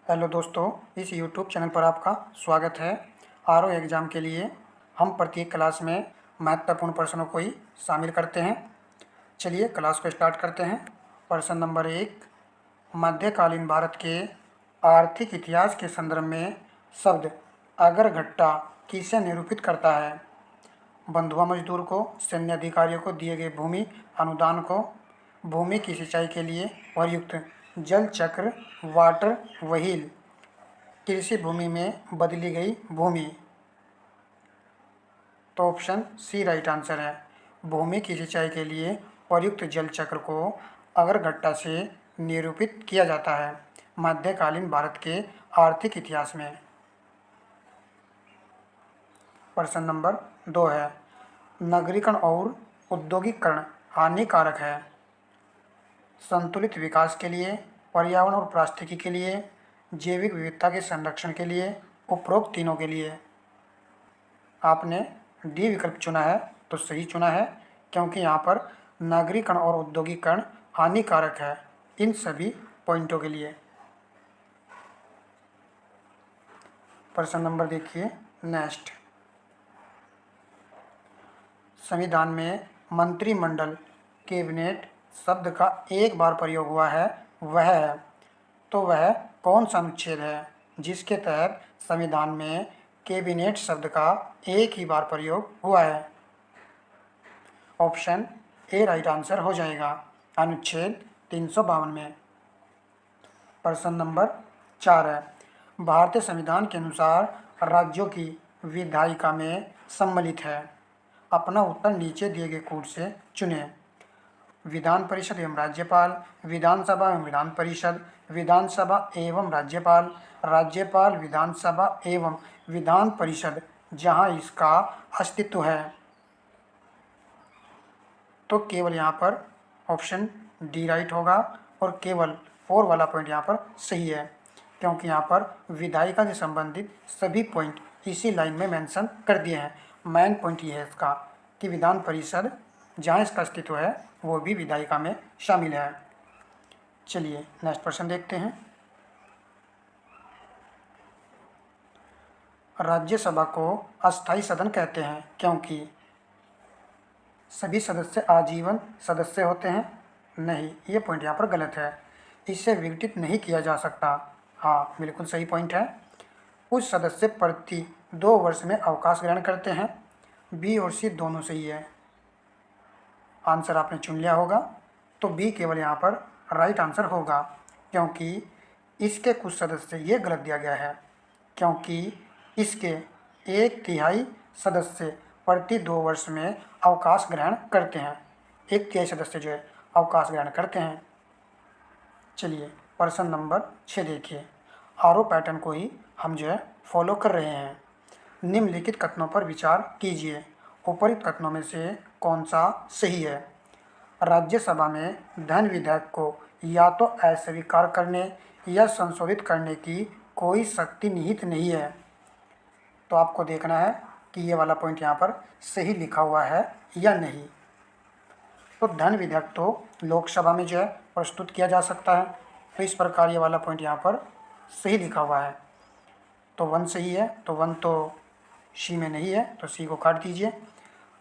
Hello दोस्तों, इस YouTube channel पर आपका स्वागत है। आरओ एग्ज़ाम के लिए हम प्रत्येक क्लास में महत्वपूर्ण प्रश्नों को ही शामिल करते हैं। चलिए क्लास को स्टार्ट करते हैं। प्रश्न नंबर 1, मध्यकालीन भारत के आर्थिक इतिहास के संदर्भ में शब्द अगरघट्टा किसे निरूपित करता है? बंधुआ मजदूर को, सैन्य अधिकारियों को दिए गए भूमि अनुदान को, भूमि की सिंचाई के लिए प्रयुक्त जल चक्र वाटर व्हील, कृषि भूमि में बदली गई भूमि। तो ऑप्शन सी राइट आंसर है। भूमि की सिंचाई के लिए प्रयुक्त जल चक्र को अगरघट्टा से निरूपित किया जाता है मध्यकालीन भारत के आर्थिक इतिहास में। प्रश्न नंबर 2 है, नगरीकरण और औद्योगिकरण हानिकारक है? संतुलित विकास के लिए, पर्यावरण और पारिस्थितिकी के लिए, जैविक विविधता के संरक्षण के लिए, उपरोक्त तीनों के लिए। आपने डी विकल्प चुना है तो सही चुना है, क्योंकि यहाँ पर नगरीकरण और औद्योगिकरण हानिकारक है इन सभी पॉइंटों के लिए। प्रश्न नंबर देखिए नेक्स्ट। संविधान में मंत्रिमंडल कैबिनेट शब्द का एक बार प्रयोग हुआ है, वह है, तो वह कौन सा अनुच्छेद है जिसके तहत संविधान में कैबिनेट शब्द का एक ही बार प्रयोग हुआ है? ऑप्शन ए राइट आंसर हो जाएगा, अनुच्छेद 352 में। प्रश्न नंबर 4 है, भारतीय संविधान के अनुसार राज्यों की विधायिका में सम्मिलित है। अपना उत्तर नीचे दिए गए कोड से चुनें। विधान परिषद एवं राज्यपाल, विधानसभा एवं विधान परिषद, विधानसभा एवं राज्यपाल, राज्यपाल, विधानसभा एवं विधान परिषद जहां इसका अस्तित्व है। तो केवल यहाँ पर ऑप्शन डी राइट होगा और केवल 4 वाला पॉइंट यहाँ पर सही है, क्योंकि यहाँ पर विधायिका से संबंधित सभी पॉइंट इसी लाइन में मेंशन कर दिए हैं। मेन पॉइंट ये है इसका कि विधान परिषद जहाँ इसका अस्तित्व है वो भी विधायिका में शामिल है। चलिए नेक्स्ट प्रश्न देखते हैं। राज्यसभा को अस्थायी सदन कहते हैं क्योंकि सभी सदस्य आजीवन सदस्य होते हैं? नहीं, ये पॉइंट यहाँ पर गलत है। इसे विघटित नहीं किया जा सकता। हाँ, बिल्कुल सही पॉइंट है। कुछ सदस्य प्रति 2 वर्ष में अवकाश ग्रहण करते हैं। बी और सी दोनों सही है। आंसर आपने चुन लिया होगा, तो बी केवल यहाँ पर राइट आंसर होगा, क्योंकि इसके कुछ सदस्य ये गलत दिया गया है, क्योंकि इसके 1/3 सदस्य प्रति 2 वर्ष में अवकाश ग्रहण करते हैं। 1/3 सदस्य जो है अवकाश ग्रहण करते हैं। चलिए प्रश्न नंबर 6 देखिए। आरओ पैटर्न को ही हम जो है फॉलो कर रहे हैं। निम्नलिखित कथनों पर विचार कीजिए। उपरोक्त कथनों में से कौन सा सही है? राज्यसभा में धन विधेयक को या तो अस्वीकार करने या संशोधित करने की कोई शक्ति निहित नहीं है। तो आपको देखना है कि ये वाला पॉइंट यहाँ पर सही लिखा हुआ है या नहीं। तो धन विधेयक तो लोकसभा में जो है प्रस्तुत किया जा सकता है, तो इस प्रकार ये वाला पॉइंट यहाँ पर सही लिखा हुआ है। तो 1 सही है, तो 1 तो सी में नहीं है, तो सी को काट दीजिए।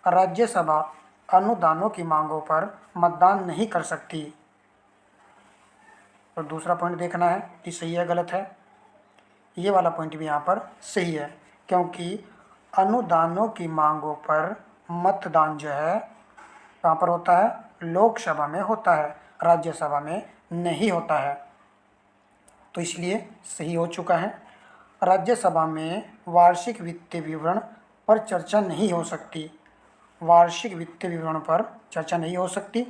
राज्यसभा अनुदानों की मांगों पर मतदान नहीं कर सकती। तो दूसरा पॉइंट देखना है कि सही है गलत है। ये वाला पॉइंट भी यहाँ पर सही है, क्योंकि अनुदानों की मांगों पर मतदान जो है कहाँ पर होता है? लोकसभा में होता है, राज्यसभा में नहीं होता है। तो इसलिए सही हो चुका है। राज्यसभा में वार्षिक वित्तीय विवरण पर चर्चा नहीं हो सकती। वार्षिक वित्तीय विवरण पर चर्चा नहीं हो सकती,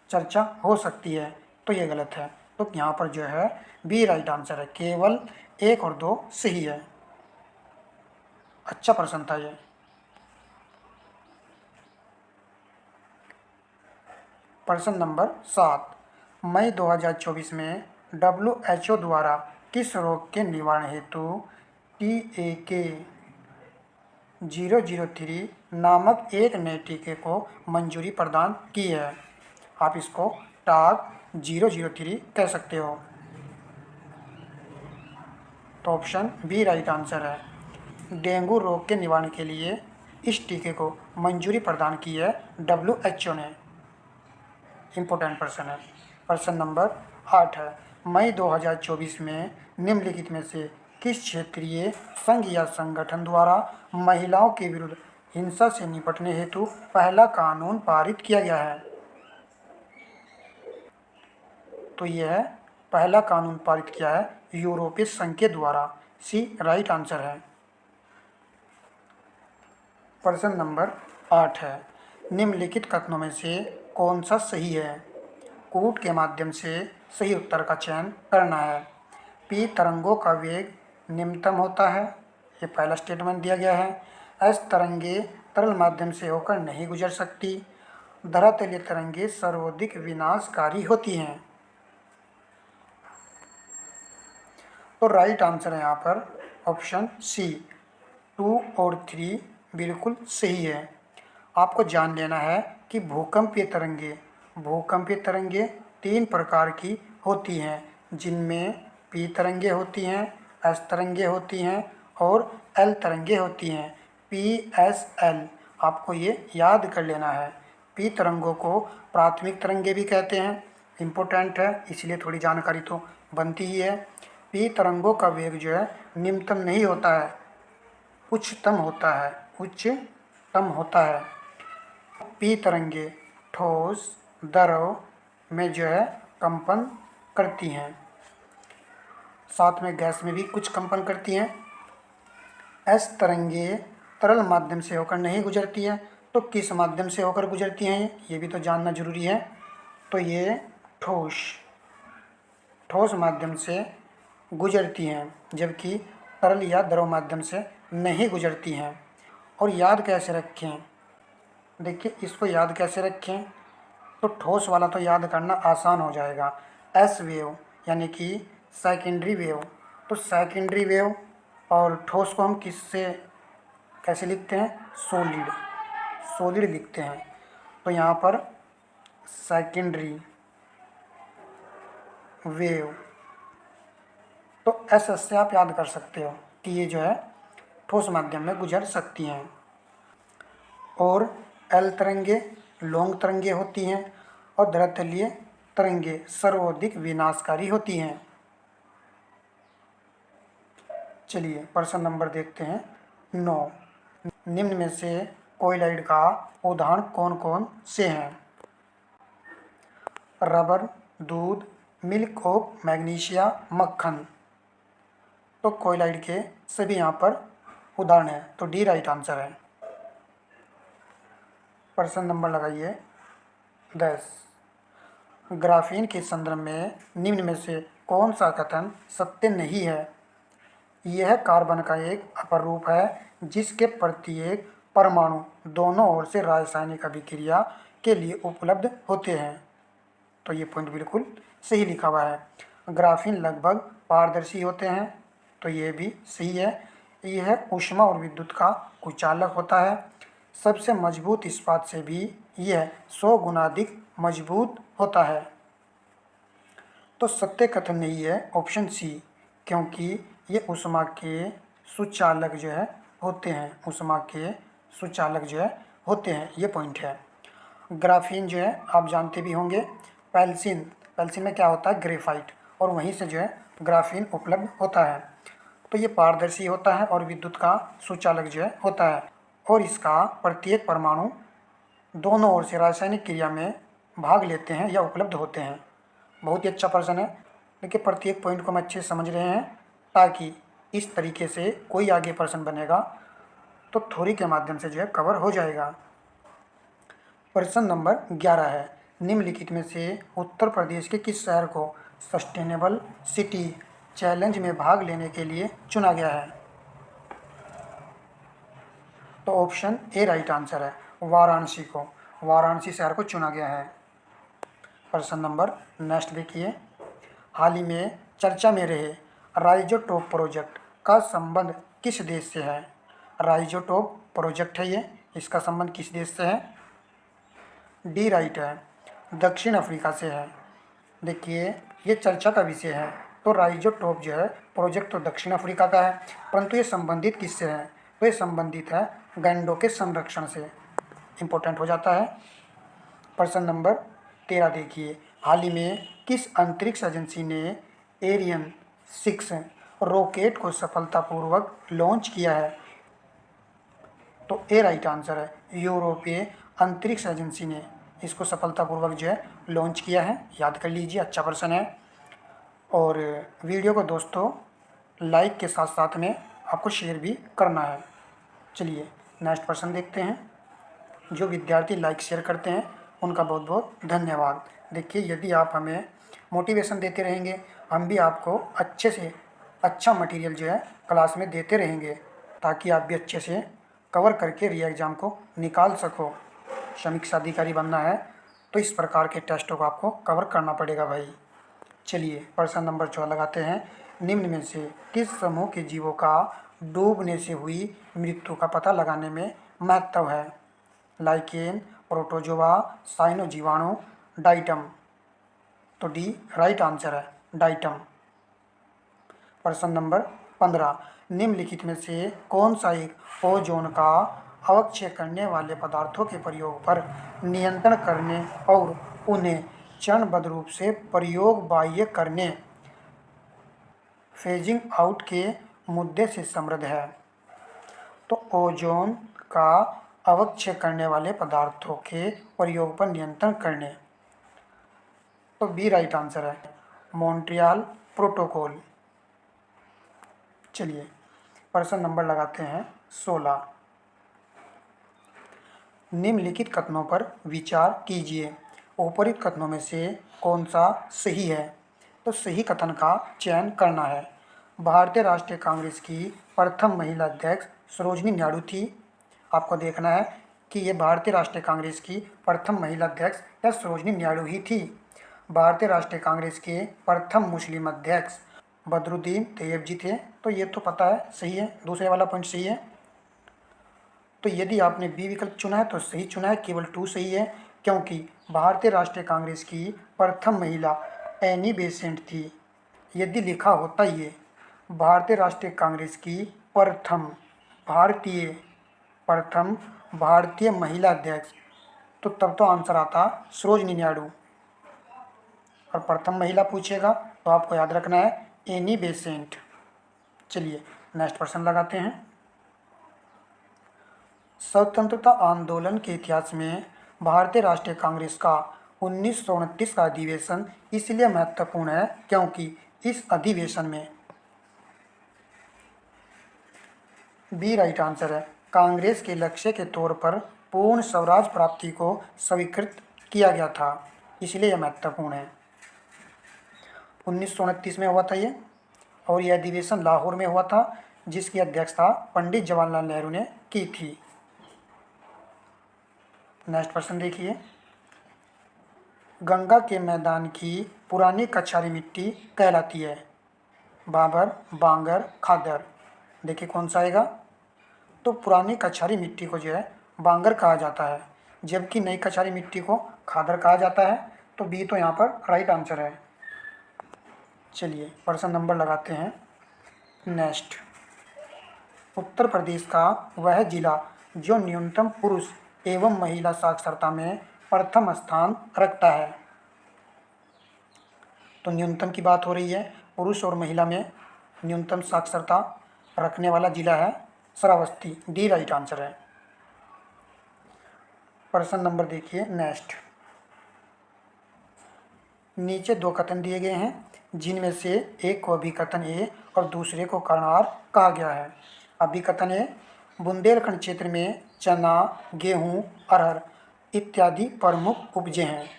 चर्चा हो सकती है, तो ये गलत है। तो यहाँ पर जो है बी राइट आंसर है, केवल 1 और 2 सही है। अच्छा प्रश्न था ये। प्रश्न नंबर 7, मई 2024 में WHO द्वारा किस रोग के निवारण हेतु TAK-003 नामक एक नए टीके को मंजूरी प्रदान की है? आप इसको TAK-003 कह सकते हो। तो ऑप्शन बी राइट आंसर है। डेंगू रोग के निवारण के लिए इस टीके को मंजूरी प्रदान की है WHO ने। इम्पोर्टेंट प्रश्न है। प्रश्न नंबर 8 है, मई 2024 में निम्नलिखित में से किस क्षेत्रीय संघ या संगठन द्वारा महिलाओं के विरुद्ध हिंसा से निपटने हेतु पहला कानून पारित किया गया है? तो यह पहला कानून पारित किया है यूरोपीय संघ के द्वारा। सी राइट आंसर है। प्रश्न नंबर 8 है, निम्नलिखित कथनों में से कौन सा सही है? कूट के माध्यम से सही उत्तर का चयन करना है। पी तरंगों का वेग निम्नतम होता है, ये पहला स्टेटमेंट दिया गया है। एस तरंगे तरल माध्यम से होकर नहीं गुजर सकती। धरातलीय तरंगे सर्वाधिक विनाशकारी होती हैं। तो राइट आंसर है यहाँ पर ऑप्शन सी 2 और 3 बिल्कुल सही है। आपको जान लेना है कि भूकंपीय तरंगे 3 प्रकार की होती हैं, जिनमें पी तरंगे होती हैं, एस तरंगे होती हैं और एल तरंगे होती हैं। PSL आपको ये याद कर लेना है। पी तरंगों को प्राथमिक तरंगे भी कहते हैं। इम्पोर्टेंट है, इसलिए थोड़ी जानकारी तो बनती ही है। पी तरंगों का वेग जो है निम्नतम नहीं होता है, उच्चतम होता है। पी तरंगे ठोस द्रव में जो है कंपन करती हैं, साथ में गैस में भी कुछ कंपन करती हैं। एस तरंगे तरल माध्यम से होकर नहीं गुजरती है, तो किस माध्यम से होकर गुजरती हैं ये भी तो जानना जरूरी है। तो ये ठोस माध्यम से गुजरती हैं, जबकि तरल या द्रव माध्यम से नहीं गुजरती हैं। और याद कैसे रखें? देखिए, इसको याद कैसे रखें? तो ठोस वाला तो याद करना आसान हो जाएगा। एस वेव यानी कि सेकेंडरी वेव। तो सेकेंडरी वेव और ठोस को हम कैसे लिखते हैं? सॉलिड लिखते हैं। तो यहाँ पर सेकेंडरी वेव, तो एस से आप याद कर सकते हो कि ये जो है ठोस माध्यम में गुजर सकती हैं। और एल तरंगे लौंग तरंगे होती हैं और धरातलीय तरंगे सर्वाधिक विनाशकारी होती हैं। चलिए प्रश्न नंबर देखते हैं 9। निम्न में से कोयलाइड का उदाहरण कौन कौन से हैं? रबर, दूध, मिल्क ऑफ मैग्नीशिया, मक्खन। तो कोयलाइड के सभी यहाँ पर उदाहरण हैं, तो डी राइट आंसर है। प्रश्न नंबर लगाइए 10। ग्राफीन के संदर्भ में निम्न में से कौन सा कथन सत्य नहीं है? यह कार्बन का एक अपर रूप है जिसके प्रत्येक परमाणु दोनों ओर से रासायनिक अभिक्रिया के लिए उपलब्ध होते हैं। तो ये पॉइंट बिल्कुल सही लिखा हुआ है। ग्राफीन लगभग पारदर्शी होते हैं, तो ये भी सही है। यह ऊष्मा और विद्युत का कुचालक होता है। सबसे मजबूत इस्पात से भी यह 100 गुना अधिक मजबूत होता है। तो सत्य कथन नहीं है ऑप्शन सी, क्योंकि ये ऊष्मा के सुचालक जो है होते हैं, ये पॉइंट है। ग्राफीन जो है आप जानते भी होंगे। पेल्सिन में क्या होता है? ग्रेफाइट, और वहीं से जो है ग्राफीन उपलब्ध होता है। तो ये पारदर्शी होता है और विद्युत का सुचालक जो है होता है, और इसका प्रत्येक परमाणु दोनों ओर से रासायनिक क्रिया में भाग लेते हैं या उपलब्ध होते हैं। बहुत ही अच्छा प्रश्न है। देखिए, प्रत्येक पॉइंट को हम अच्छे से समझ रहे हैं, ताकि इस तरीके से कोई आगे प्रश्न बनेगा तो थ्योरी के माध्यम से जो है कवर हो जाएगा। प्रश्न नंबर 11 है, निम्नलिखित में से उत्तर प्रदेश के किस शहर को सस्टेनेबल सिटी चैलेंज में भाग लेने के लिए चुना गया है? तो ऑप्शन ए राइट आंसर है। वाराणसी शहर को चुना गया है। प्रश्न नंबर नेक्स्ट देखिए, हाल ही में चर्चा में रहे राइजोटोप प्रोजेक्ट का संबंध किस देश से है? राइजोटोप प्रोजेक्ट है ये, इसका संबंध किस देश से है? डी राइट है, दक्षिण अफ्रीका से है। देखिए, ये चर्चा का विषय है। तो राइजोटोप जो है प्रोजेक्ट तो दक्षिण अफ्रीका का है, परंतु ये संबंधित किससे है? तो ये संबंधित है गैंडों के संरक्षण से। इम्पोर्टेंट हो जाता है। प्रश्न नंबर 13 देखिए, हाल ही में किस अंतरिक्ष एजेंसी ने एरियन 6 रॉकेट को सफलतापूर्वक लॉन्च किया है? तो ए राइट आंसर है, यूरोपीय अंतरिक्ष एजेंसी ने इसको सफलतापूर्वक जो है लॉन्च किया है। याद कर लीजिए, अच्छा प्रश्न है। और वीडियो को दोस्तों लाइक के साथ साथ में आपको शेयर भी करना है। चलिए नेक्स्ट प्रश्न देखते हैं। जो विद्यार्थी लाइक शेयर करते हैं उनका बहुत बहुत धन्यवाद। देखिए, यदि आप हमें मोटिवेशन देते रहेंगे, हम भी आपको अच्छे से अच्छा मटेरियल जो है क्लास में देते रहेंगे, ताकि आप भी अच्छे से कवर करके री एग्ज़ाम को निकाल सको। समीक्षा अधिकारी बनना है तो इस प्रकार के टेस्टों को आपको कवर करना पड़ेगा भाई। चलिए प्रश्न नंबर 14 लगाते हैं। निम्न में से किस समूह के जीवों का डूबने से हुई मृत्यु का पता लगाने में महत्व है? लाइकेन, प्रोटोजोआ, साइनो जीवाणु, डाइटम। तो डी राइट आंसर है, डाइटम। प्रश्न नंबर 15, निम्नलिखित में से कौन सा एक ओजोन का अवक्षय करने वाले पदार्थों के प्रयोग पर नियंत्रण करने और उन्हें चरणबद्ध रूप से प्रयोग बाह्य करने, फेजिंग आउट के मुद्दे से समृद्ध है? तो ओजोन का अवक्षय करने वाले पदार्थों के प्रयोग पर नियंत्रण करने, तो बी राइट आंसर है, मॉन्ट्रियल प्रोटोकॉल। चलिए प्रश्न नंबर लगाते हैं 16। निम्नलिखित कथनों पर विचार कीजिए। ऊपर्युक्त कथनों में से कौन सा सही है? तो सही कथन का चयन करना है। भारतीय राष्ट्रीय कांग्रेस की प्रथम महिला अध्यक्ष सरोजिनी नायडू थी। आपको देखना है कि ये भारतीय राष्ट्रीय कांग्रेस की प्रथम महिला अध्यक्ष या सरोजिनी नायडू ही थी। भारतीय राष्ट्रीय कांग्रेस के प्रथम मुस्लिम अध्यक्ष बदरुद्दीन तैयब जी थे। तो ये तो पता है, सही है, दूसरे वाला पॉइंट सही है। तो यदि आपने बी विकल्प चुना है तो सही चुना है, केवल 2 सही है, क्योंकि भारतीय राष्ट्रीय कांग्रेस की प्रथम महिला एनी बेसेंट थी। यदि लिखा होता ये भारतीय राष्ट्रीय कांग्रेस की प्रथम भारतीय महिला अध्यक्ष, तो तब तो आंसर आता सरोजिनी नायडू। और प्रथम महिला पूछेगा तो आपको याद रखना है एनी बेसेंट। चलिए नेक्स्ट प्रश्न लगाते हैं। स्वतंत्रता आंदोलन के इतिहास में भारतीय राष्ट्रीय कांग्रेस का 1929 का अधिवेशन इसलिए महत्वपूर्ण है क्योंकि इस अधिवेशन में, बी राइट आंसर है, कांग्रेस के लक्ष्य के तौर पर पूर्ण स्वराज प्राप्ति को स्वीकृत किया गया था, इसलिए यह महत्वपूर्ण है। 1929 में हुआ था ये, और यह अधिवेशन लाहौर में हुआ था, जिसकी अध्यक्षता पंडित जवाहरलाल नेहरू ने की थी। नेक्स्ट प्रश्न देखिए। गंगा के मैदान की पुरानी कछारी मिट्टी कहलाती है? भाबर, बांगर, खादर। देखिए कौन सा आएगा। तो पुरानी कछारी मिट्टी को जो है बांगर कहा जाता है, जबकि नई कछारी मिट्टी को खादर कहा जाता है। तो बी तो यहाँ पर राइट आंसर है। चलिए प्रश्न नंबर लगाते हैं नेक्स्ट। उत्तर प्रदेश का वह जिला जो न्यूनतम पुरुष एवं महिला साक्षरता में प्रथम स्थान रखता है। तो न्यूनतम की बात हो रही है, पुरुष और महिला में न्यूनतम साक्षरता रखने वाला जिला है श्रावस्ती, डी राइट आंसर है। प्रश्न नंबर देखिए नेक्स्ट। नीचे 2 कथन दिए गए हैं, जिनमें से एक को अभिकथन ए और दूसरे को कर्णधार कहा गया है। अभिकथन ए, बुंदेलखंड क्षेत्र में चना, गेहूं, अरहर इत्यादि प्रमुख उपजें हैं।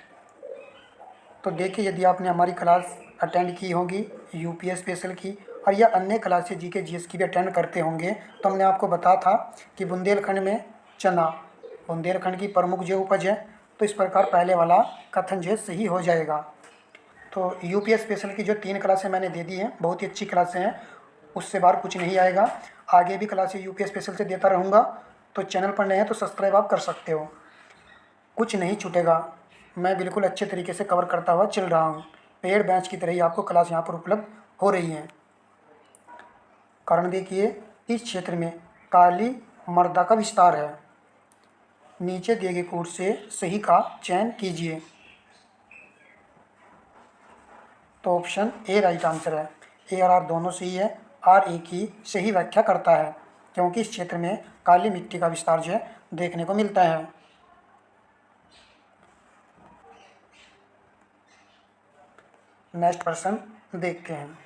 तो देखिए, यदि आपने हमारी क्लास अटेंड की होगी यूपीएस स्पेशल की, और या अन्य क्लासेज जीके जीएस की भी अटेंड करते होंगे, तो हमने आपको बताया था कि बुंदेलखंड में चना बुंदेलखंड की प्रमुख जो उपज है। तो इस प्रकार पहले वाला कथन जो है सही हो जाएगा। तो यूपीएस स्पेशल की जो 3 क्लासें मैंने दे दी हैं, बहुत ही अच्छी क्लासें हैं, उससे बाहर कुछ नहीं आएगा। आगे भी क्लासें यूपीएस स्पेशल से देता रहूँगा, तो चैनल पर नए हैं तो सब्सक्राइब आप कर सकते हो, कुछ नहीं छूटेगा। मैं बिल्कुल अच्छे तरीके से कवर करता हुआ चल रहा हूँ। पेड बैच की तरह ही आपको क्लास यहाँ पर उपलब्ध हो रही है। कारण देखिए, इस क्षेत्र में काली मृदा का विस्तार है। नीचे दिए गए कोड से सही का चयन कीजिए। तो ऑप्शन ए राइट आंसर है। ए और आर दोनों सही है। आर ए की सही व्याख्या करता है, क्योंकि इस क्षेत्र में काली मिट्टी का विस्तार जो है देखने को मिलता है। नेक्स्ट प्रश्न देखते हैं।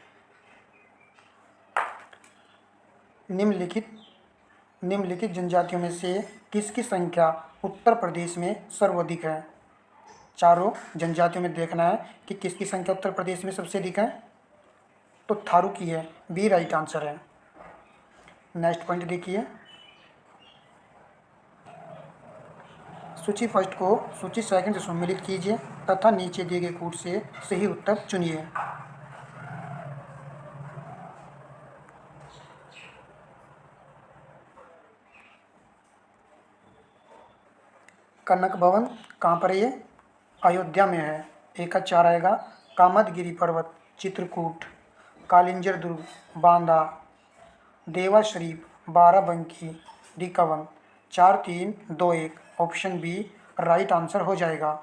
निम्नलिखित जनजातियों में से किसकी संख्या उत्तर प्रदेश में सर्वाधिक है? चारों जनजातियों में देखना है कि किसकी संख्या उत्तर प्रदेश में सबसे अधिक है। तो थारू की है। बी राइट आंसर है। नेक्स्ट पॉइंट देखिए, सूची फर्स्ट को सूची सेकंड से सम्मिलित कीजिए तथा नीचे दिए गए कोड से सही उत्तर चुनिए। कनक भवन कहाँ पर है? ये अयोध्या में है। एक का 4 आएगा। कामदगिरी पर्वत चित्रकूट, कालिंजर दुर्ग बांदा, देवा शरीफ बाराबंकी डिकवन। 4 3 2 1 ऑप्शन बी राइट आंसर हो जाएगा।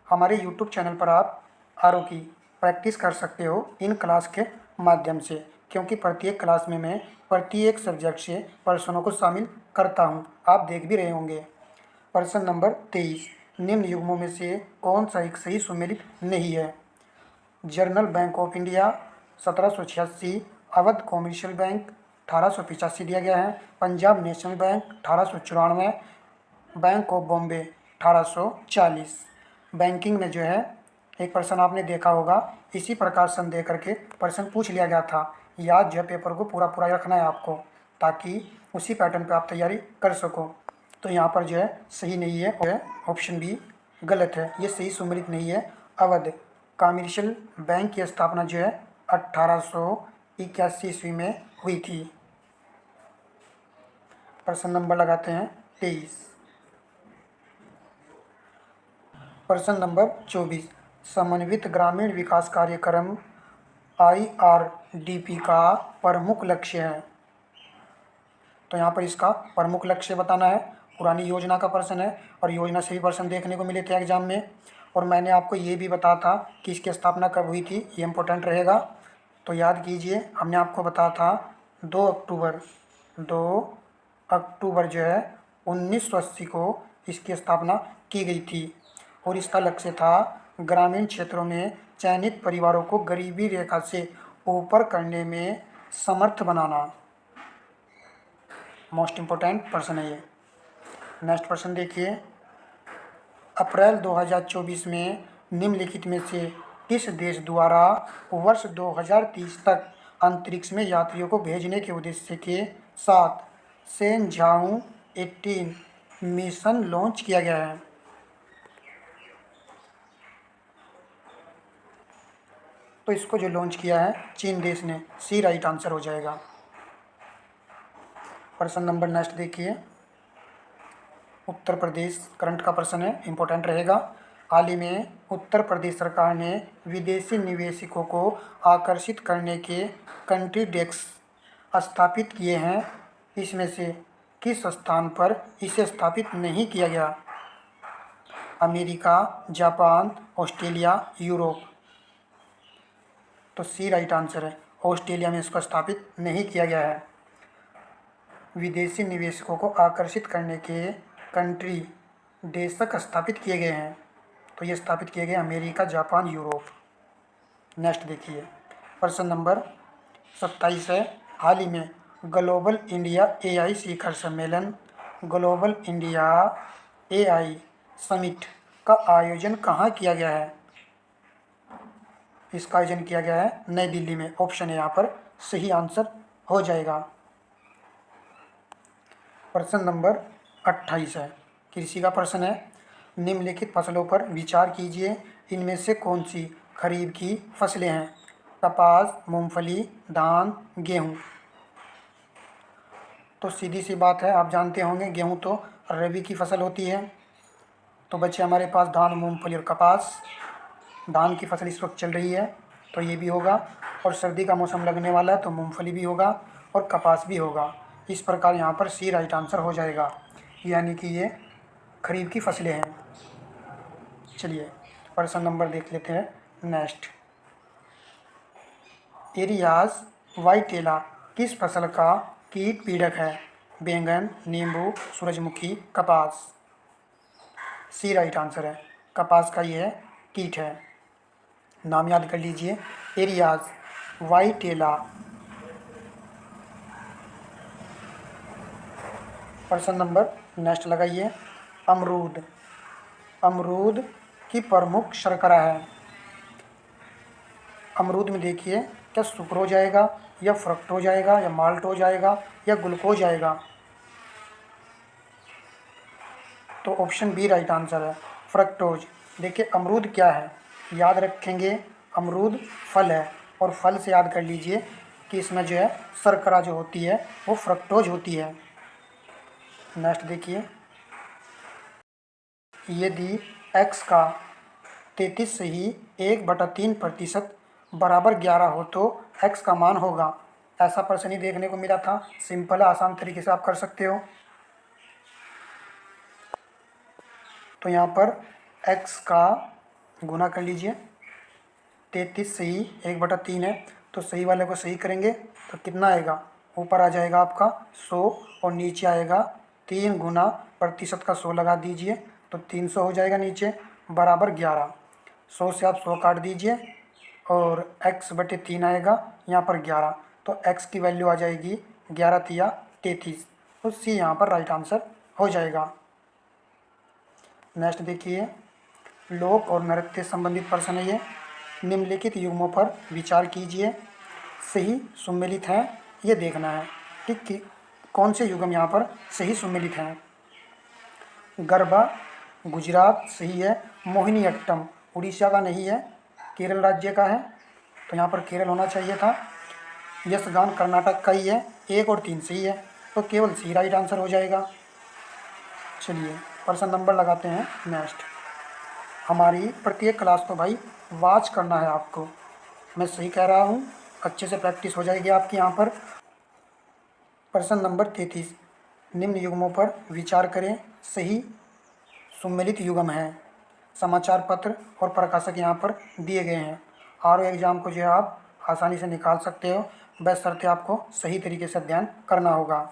हमारे YouTube चैनल पर आप आरओ की प्रैक्टिस कर सकते हो इन क्लास के माध्यम से, क्योंकि प्रत्येक क्लास में मैं प्रत्येक सब्जेक्ट से प्रश्नों को शामिल करता हूं। आप देख भी रहे होंगे। प्रश्न नंबर 23, निम्न युग्मों में से कौन सा एक सही सुमेलित नहीं है? General bank of India 1786, Awadh commercial bank 1885 दिया गया है, Punjab national bank 1894, bank of Bombay 1840। Banking में जो है एक प्रश्न आपने देखा होगा, इसी प्रकार सन दे करके प्रश्न पूछ लिया गया था। याद जो है पेपर को पूरा पूरा रखना है आपको, ताकि उसी पैटर्न पे आप तैयारी कर सको। तो यहाँ पर जो है सही नहीं है, और ऑप्शन बी गलत है। ये सही सुमेलित नहीं है। अवध कमर्शियल बैंक की स्थापना जो है 1881 ईस्वी में हुई थी। प्रश्न नंबर लगाते हैं 23। प्रश्न नंबर 24, समन्वित ग्रामीण विकास कार्यक्रम IRDP का प्रमुख लक्ष्य है। तो यहाँ पर इसका प्रमुख लक्ष्य बताना है। पुरानी योजना का प्रश्न है, और योजना से भी प्रश्न देखने को मिले थे एग्जाम में। और मैंने आपको ये भी बताया था कि इसकी स्थापना कब हुई थी, ये इम्पोर्टेंट रहेगा। तो याद कीजिए, हमने आपको बताया था 2 अक्टूबर जो है 1980 को इसकी स्थापना की गई थी। और इसका लक्ष्य था ग्रामीण क्षेत्रों में चयनित परिवारों को गरीबी रेखा से ऊपर करने में समर्थ बनाना। मोस्ट इम्पोर्टेंट प्रश्न है ये। नेक्स्ट प्रश्न देखिए, अप्रैल 2024 में निम्नलिखित में से किस देश द्वारा वर्ष 2030 तक अंतरिक्ष में यात्रियों को भेजने के उद्देश्य के साथ सेनझाओ 18 मिशन लॉन्च किया गया है? तो इसको जो लॉन्च किया है चीन देश ने। सी राइट आंसर हो जाएगा। प्रश्न नंबर नेक्स्ट देखिए, उत्तर प्रदेश करंट का प्रश्न है, इंपॉर्टेंट रहेगा। हाल ही में उत्तर प्रदेश सरकार ने विदेशी निवेशकों को आकर्षित करने के कंट्री डेस्क स्थापित किए हैं। इसमें से किस स्थान पर इसे स्थापित नहीं किया गया? America, Japan, Australia, Europe. तो सी राइट आंसर है। ऑस्ट्रेलिया में इसको स्थापित नहीं किया गया है। विदेशी निवेशकों को आकर्षित करने के कंट्री देशक स्थापित किए गए हैं। तो ये स्थापित किए गए अमेरिका, जापान, यूरोप। नेक्स्ट देखिए, प्रश्न नंबर 27 है, हाल ही में ग्लोबल इंडिया AI शिखर सम्मेलन, ग्लोबल इंडिया AI समिट का आयोजन कहाँ किया गया है? इसका आयोजन किया गया है नई दिल्ली में। ऑप्शन है यहाँ पर सही आंसर हो जाएगा। प्रश्न नंबर 28 है, कृषि का प्रश्न है। निम्नलिखित फसलों पर विचार कीजिए, इनमें से कौन सी खरीफ की फसलें हैं? कपास, मूंगफली, धान, गेहूँ। तो सीधी सी बात है, आप जानते होंगे गेहूँ तो रबी की फसल होती है। तो बच्चे हमारे पास धान, मूंगफली और कपास। धान की फसल इस वक्त चल रही है, तो ये भी होगा। और सर्दी का मौसम लगने वाला है तो मूंगफली भी होगा और कपास भी होगा। इस प्रकार यहाँ पर सी राइट आंसर हो जाएगा, यानी कि ये खरीफ की फसलें हैं। चलिए प्रश्न नंबर देख लेते हैं नेक्स्ट। एरियाज वाइटेला किस फसल का कीट पीड़क है? बैंगन, नींबू, सूरजमुखी, कपास। सी राइट आंसर है, कपास का ये कीट है। नाम याद कर लीजिए, एरियाज वाइटेला। प्रश्न नंबर नेक्स्ट लगाइए। अमरूद, अमरूद की प्रमुख शर्करा है। अमरूद में देखिए क्या सुक्रोज आएगा या फ्रक्टोज आएगा या माल्टोज आएगा या ग्लूकोज आएगा? तो ऑप्शन बी राइट आंसर है, फ्रक्टोज। देखिए अमरूद क्या है, याद रखेंगे अमरूद फल है, और फल से याद कर लीजिए कि इसमें जो है शर्करा जो होती है वो फ्रक्टोज होती है। नेक्स्ट देखिए, यदि x का 33 से ही 1/3% बराबर 11 हो तो x का मान होगा। ऐसा प्रश्न ही देखने को मिला था। सिंपल आसान तरीके से आप कर सकते हो। तो यहाँ पर x का गुना कर लीजिए, 33 से ही 1/3 है तो सही वाले को सही करेंगे तो कितना आएगा? ऊपर आ जाएगा आपका 100 और नीचे आएगा 3 गुना प्रतिशत का 100 लगा दीजिए तो 300 हो जाएगा नीचे, बराबर 11। 100 से आप 100 काट दीजिए और x/3 आएगा यहाँ पर 11, तो x की वैल्यू आ जाएगी 11 तिया 33, तो सी यहाँ पर राइट आंसर हो जाएगा। नेक्स्ट देखिए, लोक और नृत्य संबंधित प्रश्न है ये। निम्नलिखित युग्मों पर विचार कीजिए, सही सुमेलित हैं ये देखना है कि कौन से युग्म यहाँ पर सही सुमेलित हैं। गरबा गुजरात सही है, मोहिनीअट्टम उड़ीसा का नहीं है, केरल राज्य का है, तो यहाँ पर केरल होना चाहिए था। यशगान कर्नाटक का ही है, 1 और 3 सही है, तो केवल सी राइट आंसर हो जाएगा। चलिए प्रश्न नंबर लगाते हैं नेक्स्ट। हमारी प्रत्येक क्लास को भाई वॉच करना है आपको, मैं सही कह रहा हूँ, अच्छे से प्रैक्टिस हो जाएगी आपकी यहाँ पर। प्रश्न नंबर 33, निम्न युग्मों पर विचार करें, सही सुमेलित युग्म है। समाचार पत्र और प्रकाशक यहाँ पर दिए गए हैं। आरओ एग्जाम को जो है आप आसानी से निकाल सकते हो, बशर्ते आपको सही तरीके से अध्ययन करना होगा।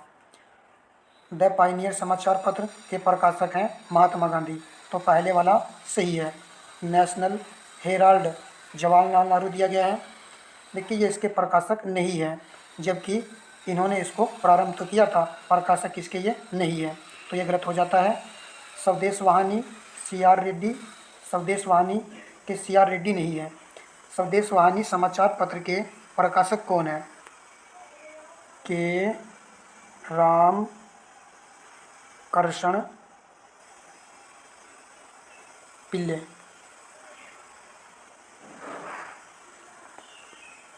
द पायनियर समाचार पत्र के प्रकाशक हैं महात्मा गांधी, तो पहले वाला सही है। नेशनल हेराल्ड जवाहरलाल नेहरू दिया गया है, देखिए ये इसके प्रकाशक नहीं है, जबकि इन्होंने इसको प्रारंभ तो किया था, प्रकाशक इसके ये नहीं है, तो ये गलत हो जाता है। स्वदेश वाहिनी CR रेड्डी, स्वदेश वाहिनी के CR रेड्डी नहीं है। स्वदेश वाहिनी समाचार पत्र के प्रकाशक कौन है? के राम कृष्ण पिल्ले।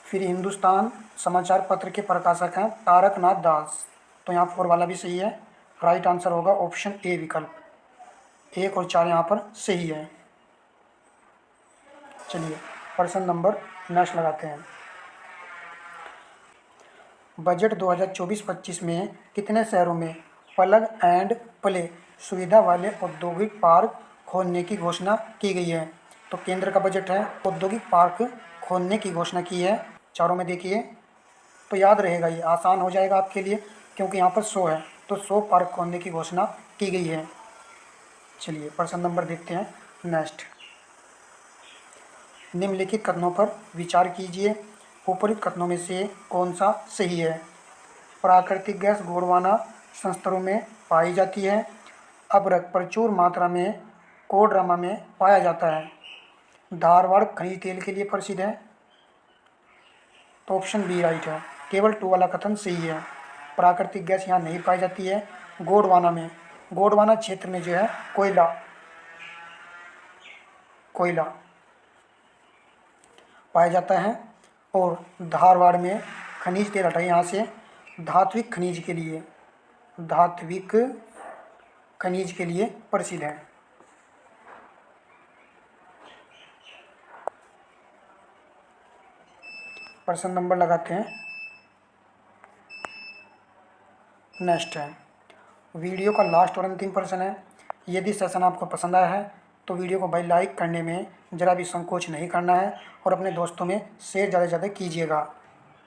फिर हिंदुस्तान समाचार पत्र के प्रकाशक हैं तारकनाथ दास, तो यहाँ 4 वाला भी सही है, राइट आंसर होगा ऑप्शन ए विकल्प। 1 और 4 यहाँ पर सही है। चलिए प्रश्न नंबर नेक्स्ट लगाते हैं। बजट 2024-25 में कितने शहरों में प्लग एंड प्ले सुविधा वाले औद्योगिक पार्क खोलने की घोषणा की गई है? तो केंद्र का बजट है, औद्योगिक पार्क खोलने की घोषणा की है। चारों में देखिए तो याद रहेगा, ये आसान हो जाएगा आपके लिए क्योंकि यहाँ पर 100 है, तो 100 पार्क खोलने की घोषणा की गई है। चलिए प्रश्न नंबर देखते हैं नेक्स्ट। निम्नलिखित कथनों पर विचार कीजिए, ऊपरी कथनों में से कौन सा सही है? प्राकृतिक गैस गोंडवाना संस्तरों में पाई जाती है। अभ्रक प्रचुर मात्रा में कोडरमा में पाया जाता है। धारवाड़ खनिज तेल के लिए प्रसिद्ध है, तो ऑप्शन बी राइट है, केवल 2 वाला कथन सही है। प्राकृतिक गैस यहाँ नहीं पाई जाती है। गोंडवाना में, गोंडवाना क्षेत्र में जो है कोयला पाया जाता है, और धारवाड़ में खनिज तेल हटाए यहाँ से, धात्विक खनिज के लिए प्रसिद्ध है। प्रश्न नंबर लगाते हैं। नेक्स्ट है वीडियो का लास्ट और अंतिम प्रश्न है, यदि सेशन आपको पसंद आया है तो वीडियो को भाई लाइक करने में ज़रा भी संकोच नहीं करना है और अपने दोस्तों में शेयर ज़्यादा से ज़्यादा कीजिएगा।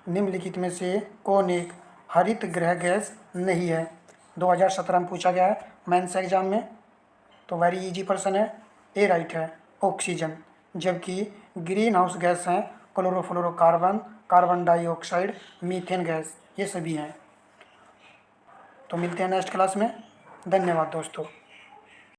निम्नलिखित में से कौन एक हरित गृह गैस नहीं है? 2017 में पूछा गया है मेंस एग्जाम में। तो वेरी इजी प्रश्न है, ए राइट है ऑक्सीजन। जबकि ग्रीन हाउस गैस हैं chlorofluorocarbon, carbon dioxide, methane gas, ये सभी हैं। तो मिलते हैं नेक्स्ट क्लास में। धन्यवाद दोस्तों।